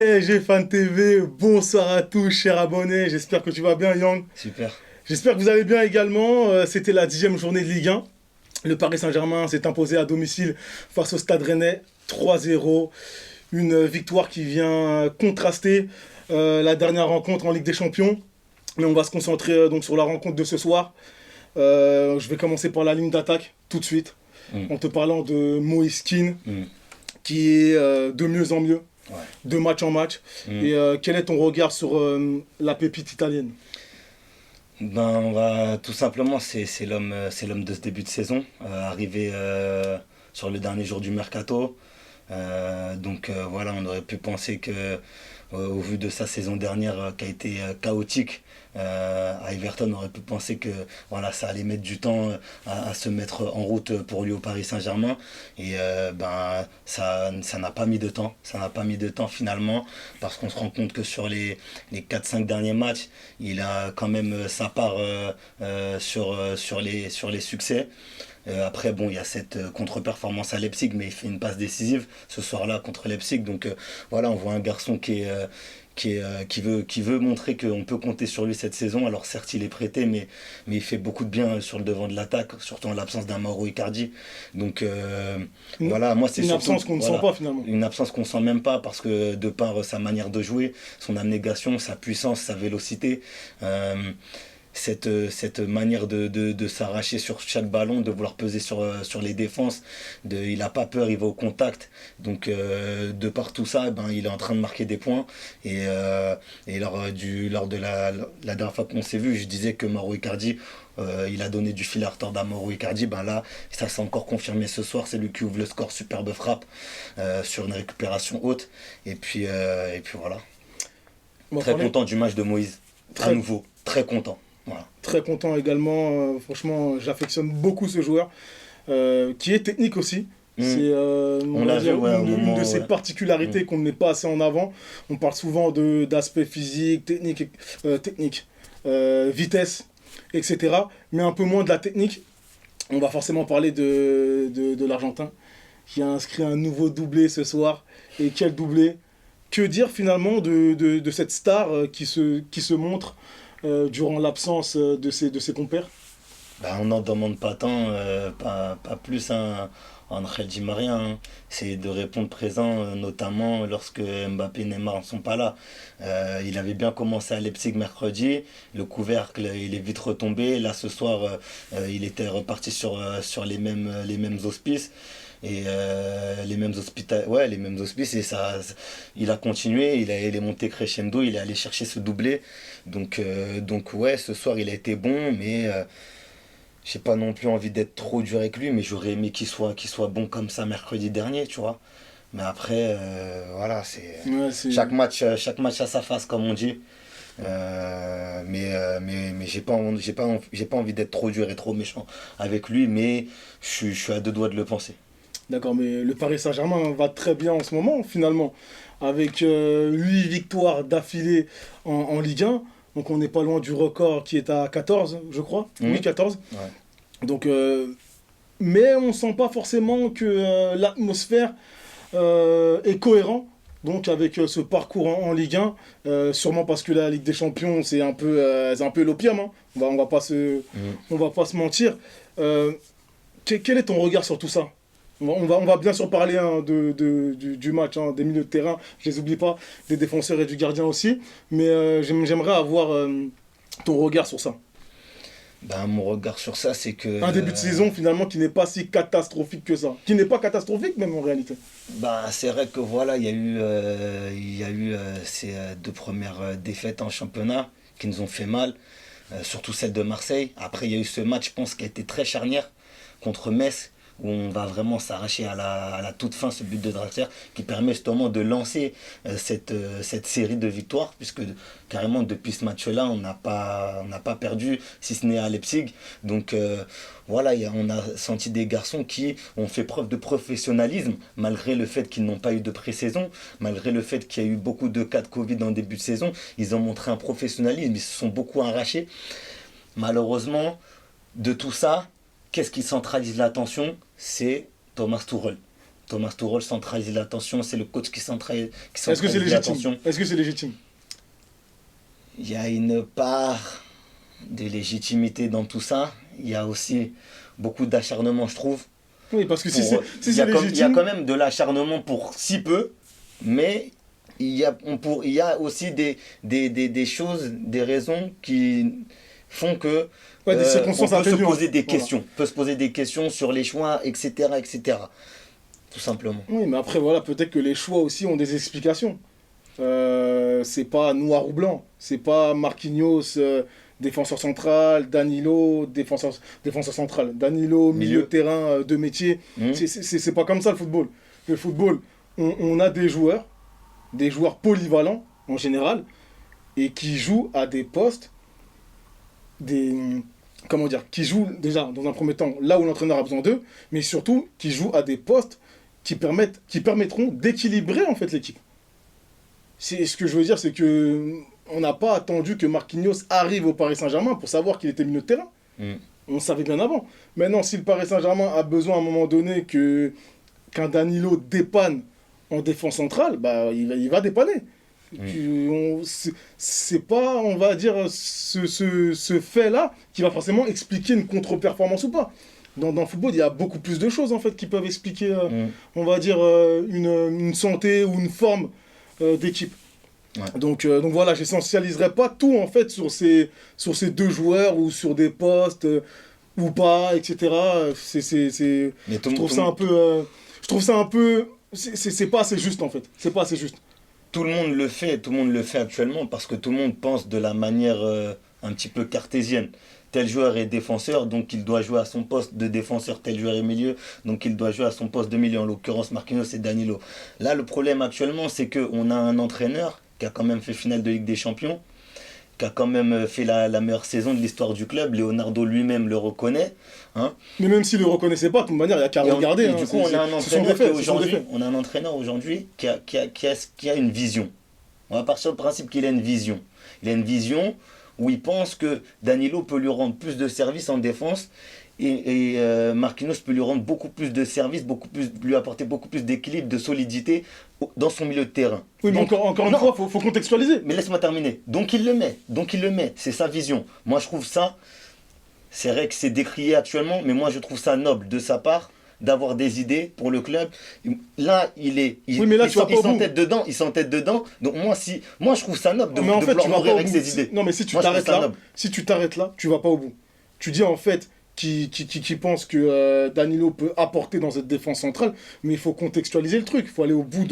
G Fan TV, bonsoir à tous, chers abonnés. J'espère que tu vas bien, Yang. Super. J'espère que vous allez bien également. C'était la 10e journée de Ligue 1. Le Paris Saint-Germain s'est imposé à domicile face au Stade Rennais 3-0. Une victoire qui vient contraster la dernière rencontre en Ligue des Champions. Mais on va se concentrer donc sur la rencontre de ce soir. Je vais commencer par la ligne d'attaque tout de suite, Mm, en te parlant de Moïse Kean, mm, qui est de mieux en mieux, ouais. de match en match. Mm. Et quel est ton regard sur la pépite italienne? Ben, on va tout simplement, c'est l'homme de ce début de saison, arrivé sur le dernier jour du mercato. Donc voilà, on aurait pu penser que, au vu de sa saison dernière qui a été chaotique à Everton, on aurait pu penser que voilà, ça allait mettre du temps à se mettre en route pour lui au Paris Saint-Germain. Et ben, ça n'a pas mis de temps. Ça n'a pas mis de temps finalement, parce qu'on se rend compte que sur les 4-5 derniers matchs, il a quand même sa part sur les succès. Après, bon, il y a cette contre-performance à Leipzig, mais il fait une passe décisive ce soir-là contre Leipzig. Donc voilà, on voit un garçon qui veut montrer qu'on peut compter sur lui cette saison. Alors certes, il est prêté, mais il fait beaucoup de bien sur le devant de l'attaque, surtout en l'absence d'un Mauro Icardi. Donc Une, voilà, moi c'est une surtout absence qu'on ne sent voilà, pas finalement. une absence qu'on sent même pas, parce que de par sa manière de jouer, son abnégation, sa puissance, sa vélocité. euh, cette manière de s'arracher sur chaque ballon, de vouloir peser sur les défenses, il n'a pas peur, il va au contact. Donc de par tout ça, eh ben, il est en train de marquer des points. Et lors de la dernière fois qu'on s'est vu, je disais que Mauro Icardi, il a donné du fil à retordre à Mauro Icardi. Ben là, ça s'est encore confirmé ce soir. C'est lui qui ouvre le score, superbe frappe sur une récupération haute. Et puis voilà. On va Très parler content du match de Moïse. À très, nouveau, très content. Voilà. très content également. Franchement, j'affectionne beaucoup ce joueur, qui est technique aussi. Hmm. C'est, on On va l'a vu, dire, ouais, au une de moment, ses ouais. Hmm. particularités qu'on ne met pas assez en avant. On parle souvent d'aspect physique, technique, vitesse, etc. Mais un peu moins de la technique. On va forcément parler de l'Argentin, qui a inscrit un nouveau doublé ce soir. Et quel doublé! Que dire finalement de cette star qui se montre durant l'absence de ses compères? Bah, on n'en demande pas tant, pas plus à Angel Di Maria, hein. C'est de répondre présent, notamment lorsque Mbappé et Neymar ne sont pas là. Il avait bien commencé à Leipzig mercredi, le couvercle il est vite retombé. Là ce soir, il était reparti sur les mêmes auspices. Et les mêmes auspices, et il a continué, il est monté crescendo, il est allé chercher ce doublé. Donc ouais, ce soir il a été bon, mais j'ai pas non plus envie d'être trop dur avec lui, mais j'aurais aimé qu'il soit bon comme ça mercredi dernier, tu vois. Mais après, voilà, Ouais, chaque match a sa face, comme on dit. Mais j'ai pas envie d'être trop dur et trop méchant avec lui, mais je suis à deux doigts de le penser. d'accord, mais le Paris Saint-Germain va très bien en ce moment, finalement, avec 8 victoires d'affilée en Ligue 1. Donc on n'est pas loin du record qui est à 14, je crois. Oui, Mhm. 14. Ouais. Donc, mais on sent pas forcément que l'atmosphère est cohérent. Donc avec ce parcours en Ligue 1, sûrement parce que la Ligue des Champions c'est un peu l'opium, hein. Mhm. On va pas se mentir. Euh, quel est ton regard sur tout ça? On va bien sûr parler, hein, du match, hein, des milieux de terrain, je les oublie pas, des défenseurs et du gardien aussi, mais j'aimerais avoir ton regard sur ça. Ben, mon regard sur ça, c'est que Un début de saison finalement qui n'est pas si catastrophique que ça. Qui n'est pas catastrophique même en réalité. bah, c'est vrai que voilà, il y a eu ces deux premières défaites en championnat qui nous ont fait mal, surtout celle de Marseille. Après, il y a eu ce match, je pense, qui a été très charnière contre Metz, où on va vraiment s'arracher à la toute fin ce but de Draxler qui permet justement de lancer cette série de victoires, puisque carrément depuis ce match-là, on n'a pas perdu, si ce n'est à Leipzig. Donc voilà, on a senti des garçons qui ont fait preuve de professionnalisme, malgré le fait qu'ils n'ont pas eu de pré-saison, malgré le fait qu'il y a eu beaucoup de cas de Covid en début de saison. Ils ont montré un professionnalisme, ils se sont beaucoup arrachés. Malheureusement, de tout ça, qu'est-ce qui centralise l'attention? C'est Thomas Tuchel. Thomas Tuchel centralise l'attention, c'est le coach qui centralise Est-ce que c'est légitime? l'attention. Est-ce que c'est légitime? Il y a une part de légitimité dans tout ça. Il y a aussi beaucoup d'acharnement, je trouve. Oui, parce que si Pour- c'est il y a légitime... quand même de l'acharnement pour si peu, mais il y a aussi des choses, des raisons qui font que Ouais, des on circonstances peut se atténuantes. poser des Voilà. questions. Peut se poser des questions sur les choix, etc., etc. Tout simplement. Oui, mais après, voilà, peut-être que les choix aussi ont des explications. C'est pas noir ou blanc. C'est pas Marquinhos, défenseur central, Danilo, défenseur central. Danilo, milieu de terrain de métier. Mhm. C'est pas comme ça le football. Le football, on a des joueurs polyvalents en général, et qui jouent à des postes, comment dire, qui jouent déjà dans un premier temps là où l'entraîneur a besoin d'eux, mais surtout qui jouent à des postes qui permettront d'équilibrer en fait l'équipe. Ce que je veux dire, c'est que on n'a pas attendu que Marquinhos arrive au Paris Saint-Germain pour savoir qu'il était milieu de terrain. Mm. On savait bien avant. Maintenant, si le Paris Saint-Germain a besoin à un moment donné qu'un Danilo dépanne en défense centrale, bah, il va dépanner. C'est pas, on va dire, ce fait-là qui va forcément expliquer une contre-performance ou pas. Dans le football, il y a beaucoup plus de choses en fait qui peuvent expliquer, on va dire, une santé ou une forme d'équipe. Ouais. Donc voilà, j'essentialiserai pas tout en fait sur ces deux joueurs ou sur des postes ou pas, etc. Mais Je trouve ça un peu, c'est pas assez juste en fait. C'est pas assez juste. tout le monde le fait actuellement parce que tout le monde pense de la manière un petit peu cartésienne. Tel joueur est défenseur, donc il doit jouer à son poste de défenseur. Tel joueur est milieu, donc il doit jouer à son poste de milieu. En l'occurrence, Marquinhos et Danilo. Là, le problème actuellement, c'est qu'on a un entraîneur qui a quand même fait finale de Ligue des Champions, qui a quand même fait la meilleure saison de l'histoire du club. Leonardo lui-même le reconnaît. Hein. Mais même s'il le reconnaissait pas, de toute manière, il n'y a qu'à regarder. Et du coup, on a un entraîneur aujourd'hui qui a une vision. On va partir du principe qu'il a une vision. Il a une vision où il pense que Danilo peut lui rendre plus de services en défense et Marquinhos peut lui rendre beaucoup plus de services, lui apporter beaucoup plus d'équilibre, de solidité dans son milieu de terrain. Oui, mais encore une fois, faut contextualiser. Mais laisse-moi terminer. Donc il le met. C'est sa vision. Moi, je trouve ça, c'est vrai que c'est décrié actuellement, mais moi, je trouve ça noble de sa part d'avoir des idées pour le club. Là, il s'entête dedans. Donc moi, je trouve ça noble de mais en fait, vouloir tu vas mourir pas au avec bout. ses idées. Non, mais si tu Moi, je t'arrêtes trouve ça là, noble. tu vas pas au bout. Tu dis en fait qui pense que Danilo peut apporter dans cette défense centrale, mais il faut contextualiser le truc. Il faut aller au bout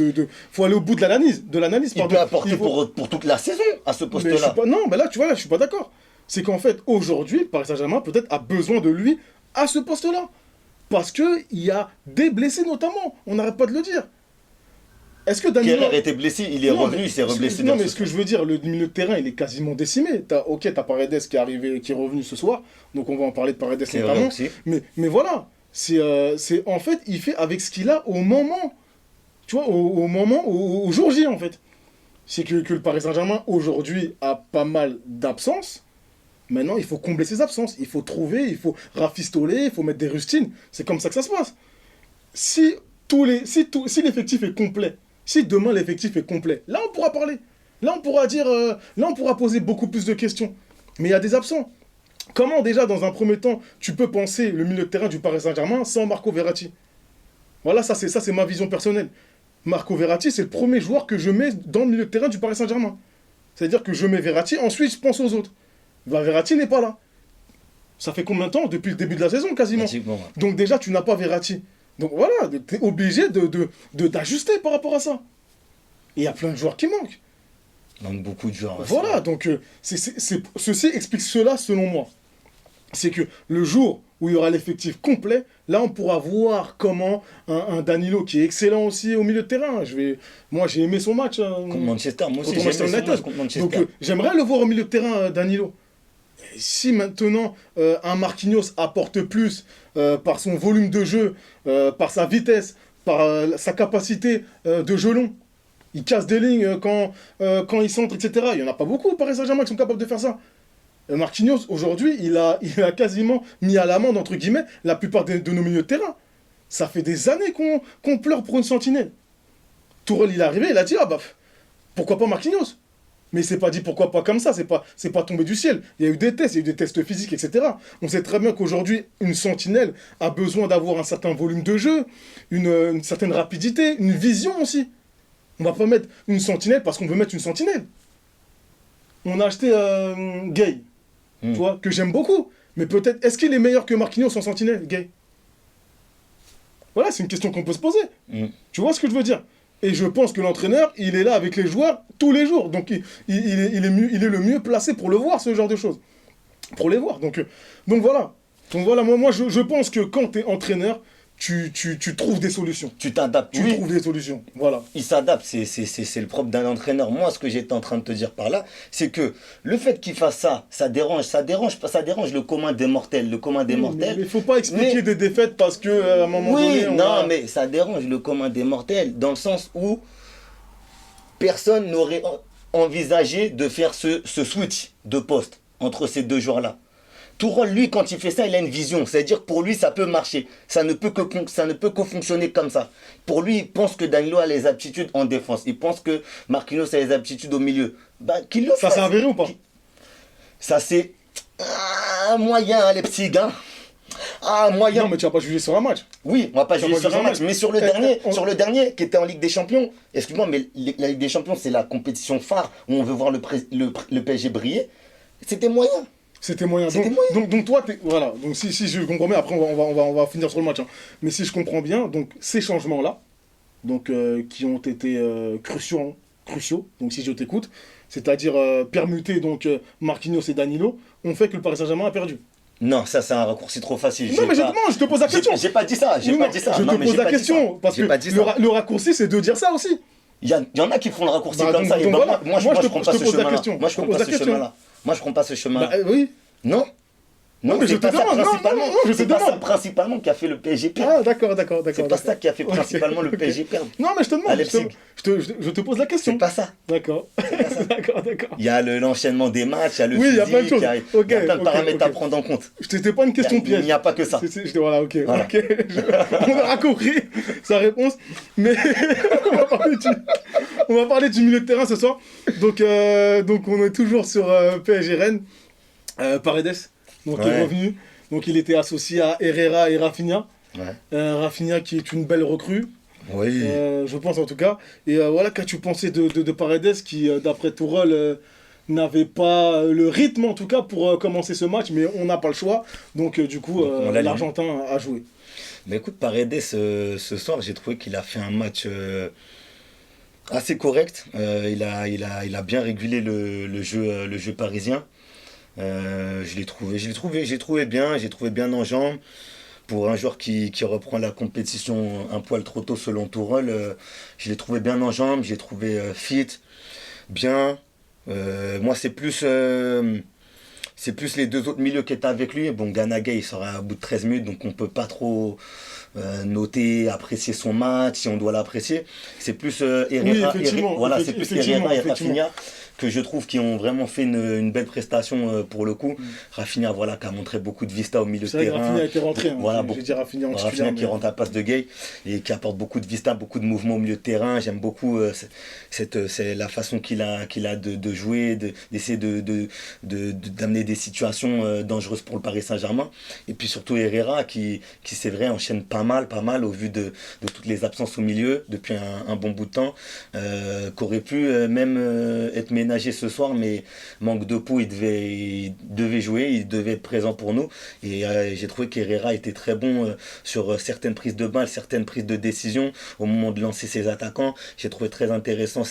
faut aller au bout de l'analyse. Il peut apporter pour toute la saison à ce poste-là. Non, mais là, tu vois, là, je suis pas d'accord. C'est qu'en fait, aujourd'hui, le Paris Saint-Germain peut-être a besoin de lui à ce poste-là. Parce qu'il y a des blessés notamment. On n'arrête pas de le dire. Est-ce que Danilo... Kehrer était blessé, il est revenu, il s'est reblessé. Non, mais ce que je veux dire, le milieu de terrain, il est quasiment décimé. T'as Paredes qui est revenu ce soir. Donc on va en parler de Paredes notamment. Mais voilà. C'est en fait, il fait avec ce qu'il a au moment. Tu vois, au jour J en fait. C'est que le Paris Saint-Germain aujourd'hui a pas mal d'absences. Maintenant, il faut combler ces absences. Il faut trouver, il faut rafistoler, il faut mettre des rustines. C'est comme ça que ça se passe. Si l'effectif est complet, si demain l'effectif est complet, là on pourra parler. Là on pourra dire, là on pourra poser beaucoup plus de questions. Mais il y a des absents. Comment déjà dans un premier temps tu peux penser le milieu de terrain du Paris Saint-Germain sans Marco Verratti? Voilà, ça c'est ma vision personnelle. Marco Verratti, c'est le premier joueur que je mets dans le milieu de terrain du Paris Saint-Germain. C'est-à-dire que je mets Verratti, ensuite je pense aux autres. Verratti n'est pas là. Ça fait combien de temps? Depuis le début de la saison, quasiment. Donc déjà, tu n'as pas Verratti. Donc voilà, tu es obligé d'ajuster par rapport à ça. Et il y a plein de joueurs qui manquent. Il manque beaucoup de joueurs. Voilà, donc ceci explique cela selon moi. C'est que le jour où il y aura l'effectif complet, là on pourra voir comment un Danilo qui est excellent aussi au milieu de terrain. Moi j'ai aimé son match. Contre Manchester, moi aussi j'ai aimé son match contre Manchester. Donc j'aimerais le voir au milieu de terrain, Danilo. Et si maintenant un Marquinhos apporte plus par son volume de jeu, par sa vitesse, par sa capacité de jeu long, il casse des lignes quand il centre, etc. Il n'y en a pas beaucoup au Paris Saint-Germain qui sont capables de faire ça. Marquinhos, aujourd'hui, il a quasiment mis à l'amende, entre guillemets, la plupart de nos milieux de terrain. Ça fait des années qu'on pleure pour une sentinelle. Tourelle, il est arrivé, il a dit, ah bah, pourquoi pas Marquinhos? Mais il s'est pas dit pourquoi pas comme ça, c'est pas tombé du ciel. Il y a eu des tests, il y a eu des tests physiques, etc. On sait très bien qu'aujourd'hui, une sentinelle a besoin d'avoir un certain volume de jeu, une certaine rapidité, une vision aussi. On va pas mettre une sentinelle parce qu'on veut mettre une sentinelle. On a acheté Gay, tu vois, que j'aime beaucoup. Mais peut-être, est-ce qu'il est meilleur que Marquinhos en sentinelle, Gay? Voilà, c'est une question qu'on peut se poser. Tu vois ce que je veux dire? Et je pense que l'entraîneur, il est là avec les joueurs tous les jours. Donc il est le mieux placé pour le voir, ce genre de choses. Pour les voir. Donc voilà. Donc voilà, moi je pense que quand tu es entraîneur, tu trouves des solutions. Tu t'adaptes. Tu trouves des solutions. Voilà. Il s'adapte, c'est le propre d'un entraîneur. Moi, ce que j'étais en train de te dire par là, c'est que le fait qu'il fasse ça, ça dérange le commun des mortels. Le commun des mortels. Mais il faut pas expliquer des défaites parce que à un moment donné. Mais ça dérange le commun des mortels dans le sens où personne n'aurait envisagé de faire ce switch de poste entre ces deux joueurs-là. Tourelle, lui, quand il fait ça, il a une vision. C'est-à-dire que pour lui, ça peut marcher. Ça ne peut que fonctionner comme ça. Pour lui, il pense que Danilo a les aptitudes en défense. Il pense que Marquinhos a les aptitudes au milieu. Qu'il le fasse. Ça s'est avéré ou pas? Ça, c'est moyen, les petits gars. Moyen. Non, mais tu vas pas juger sur un match. Oui, on va pas juger sur un match. Mais sur le dernier, qui était en Ligue des Champions, excuse-moi, mais la Ligue des Champions, c'est la compétition phare où on veut voir le PSG briller. C'était moyen. C'était moyen. Donc toi, voilà. Donc si je comprends bien, après on va finir sur le match. Hein. Mais si je comprends bien, donc ces changements-là, donc qui ont été cruciaux. Donc si je t'écoute, c'est-à-dire permuter donc Marquinhos et Danilo, ont fait que le Paris Saint-Germain a perdu. Non, ça c'est un raccourci trop facile. Non, mais je te pose la question. J'ai pas dit ça. Je te pose la question parce que le raccourci, c'est de dire ça aussi. Il y en a qui font le raccourci comme ça. Et voilà. moi, je prends pas ce chemin-là. Moi, je prends pas ce chemin-là. Oui. Non. Non, mais je te demande. C'est pas ça principalement qui a fait le PSG perdre. Ah, d'accord. C'est pas ça qui a fait principalement le PSG perdre. Non, mais je te demande. Je te pose la question. C'est pas ça. D'accord. Il y a l'enchaînement des matchs, il y a le physique, il y a plein de choses. Il y a plein de paramètres à prendre en compte. C'était pas une question piège. Il n'y a pas que ça. Voilà, ok. On aura compris sa réponse. Mais on va parler du milieu de terrain ce soir. Donc on est toujours sur PSG Rennes. Paredes. Donc il est revenu. Donc il était associé à Herrera et Rafinha. Rafinha qui est une belle recrue. Oui. Je pense en tout cas. Et voilà, qu'as-tu pensé de Paredes qui, d'après Tourelle, n'avait pas le rythme en tout cas pour commencer ce match, mais on n'a pas le choix. Donc du coup, l'Argentin a joué. Mais écoute, Paredes, ce soir, j'ai trouvé qu'il a fait un match assez correct. Il a bien régulé le jeu parisien. J'ai trouvé bien en jambes. Pour un joueur qui reprend la compétition un poil trop tôt selon Tourelle, je l'ai trouvé bien en jambes, j'ai trouvé fit, bien. Moi c'est plus les deux autres milieux qui étaient avec lui. Bon, Gana Gueye il sera à bout de 13 minutes, donc on peut pas trop noter, apprécier son match si on doit l'apprécier. C'est plus Herrera, c'est plus Herrera et Rafinha que je trouve qui ont vraiment fait une belle prestation pour le coup. Rafinha, qui a montré beaucoup de vista au milieu de terrain. Rafinha a été rentré. Rafinha qui rentre à la passe de Gueye et qui apporte beaucoup de vista, beaucoup de mouvements au milieu de terrain. J'aime beaucoup c'est la façon qu'il a de jouer, d'essayer d'amener des situations dangereuses pour le Paris Saint-Germain. Et puis surtout Herrera qui c'est vrai enchaîne pas mal au vu de toutes les absences au milieu depuis un bon bout de temps, qu'aurait pu même être ménagé ce soir, mais manque de peau, il devait jouer, il devait être présent pour nous. Et j'ai trouvé qu'Herrera était très bon sur certaines prises de balles, certaines prises de décision au moment de lancer ses attaquants. J'ai trouvé très intéressant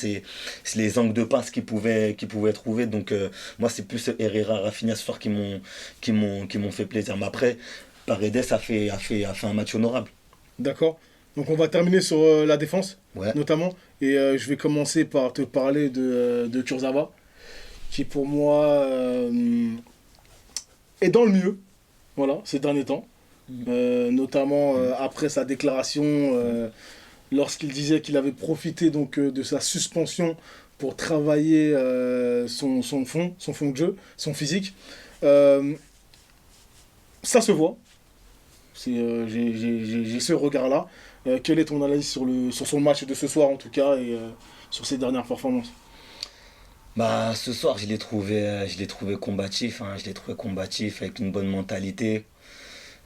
les angles de passe qu'il pouvait trouver. Donc moi c'est plus Herrera, Rafinha ce soir qui m'ont fait plaisir. Mais après, Paredes a fait un match honorable. D'accord. Donc on va terminer sur la défense, notamment. Et je vais commencer par te parler de Kurzawa, qui pour moi est dans le mieux, ces derniers temps. Notamment après sa déclaration, lorsqu'il disait qu'il avait profité donc, de sa suspension pour travailler son fond de jeu, son physique. Ça se voit. J'ai ce regard-là. Quel est ton analyse sur son match de ce soir en tout cas et sur ses dernières performances? Bah, ce soir, je l'ai trouvé combatif, hein, je l'ai trouvé combatif avec une bonne mentalité.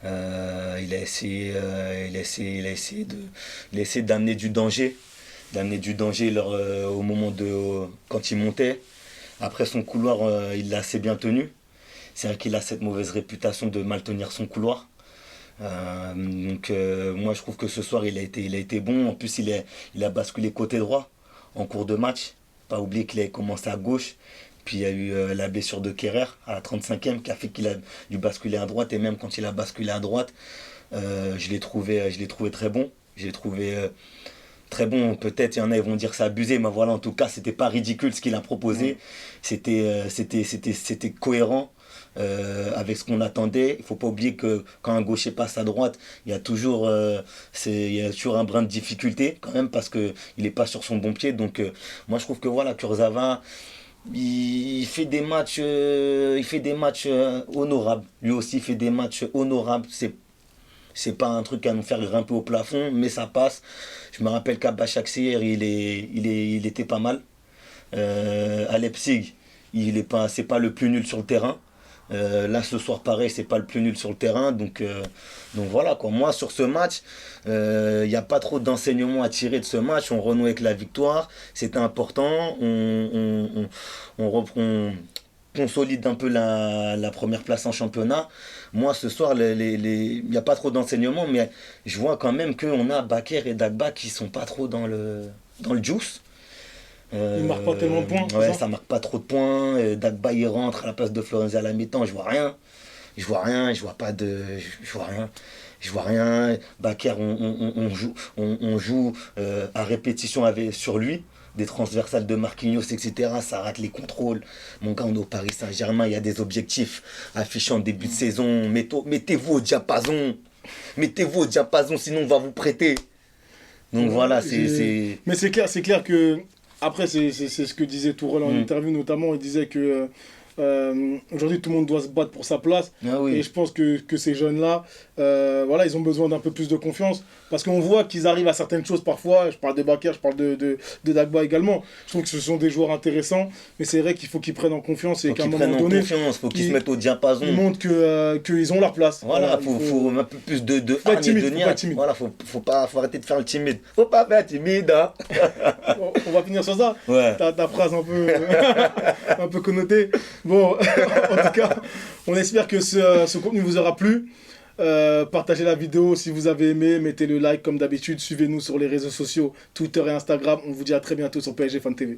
Il a essayé d'amener du danger au moment quand il montait. Après son couloir, il l'a assez bien tenu. C'est vrai qu'il a cette mauvaise réputation de mal tenir son couloir. Moi je trouve que ce soir il a été bon. En plus il a basculé côté droit en cours de match. Pas oublier qu'il avait commencé à gauche. Puis il y a eu la blessure de Kerrer à la 35e qui a fait qu'il a dû basculer à droite. Et même quand il a basculé à droite, je l'ai trouvé très bon. Je l'ai trouvé très bon. Peut-être il y en a ils vont dire que c'est abusé, mais voilà, en tout cas c'était pas ridicule ce qu'il a proposé. C'était cohérent. Avec ce qu'on attendait. Il ne faut pas oublier que quand un gaucher passe à droite, il y a toujours un brin de difficulté quand même parce qu'il n'est pas sur son bon pied. Donc moi je trouve que voilà, Kurzawa, il fait des matchs, honorables. Lui aussi il fait des matchs honorables. C'est pas un truc à nous faire grimper au plafond, mais ça passe. Je me rappelle qu'à Başakşehir, il était pas mal. À Leipzig, c'est pas le plus nul sur le terrain. Là ce soir pareil, c'est pas le plus nul sur le terrain, donc voilà quoi. Moi sur ce match, il n'y a pas trop d'enseignements à tirer de ce match. On renoue avec la victoire, c'était important. On consolide un peu la première place en championnat. Moi ce soir, il n'y a pas trop d'enseignements, mais je vois quand même qu'on a Bakker et Dagba qui sont pas trop dans le juice. Il marque pas tellement de points. Ouais, ça marque pas trop de points. Dagba il rentre à la place de Florenzi à la mi-temps, je vois rien. Je vois rien. Bakker, on joue à répétition sur lui. Des transversales de Marquinhos, etc. Ça rate les contrôles. Mon gars, on est au Paris Saint-Germain, il y a des objectifs affichés en début de saison. Mettez-vous au diapason. Sinon on va vous prêter. Donc voilà, Mais c'est clair que. Après, c'est ce que disait Tourelle en interview, notamment. Il disait que aujourd'hui, tout le monde doit se battre pour sa place. Ah oui. Et je pense que ces jeunes-là, voilà, ils ont besoin d'un peu plus de confiance. Parce qu'on voit qu'ils arrivent à certaines choses parfois. Je parle de Bakker, je parle de Dagba également. Je trouve que ce sont des joueurs intéressants. Mais c'est vrai qu'il faut qu'ils prennent en confiance. Et qu'à un moment donné, il faut qu'ils se mettent au diapason. Ils montrent qu'ils ont leur place. Voilà, faut un peu plus de faut être timide, faut pas être timide. Voilà, faut arrêter de faire le timide. Faut pas faire timide, hein. On va finir sur ça. Ouais. Ta phrase un peu, un peu connotée. Bon, en tout cas, on espère que ce contenu vous aura plu. Partagez la vidéo si vous avez aimé, mettez le like comme d'habitude, suivez-nous sur les réseaux sociaux, Twitter et Instagram. On vous dit à très bientôt sur PSG Fan TV.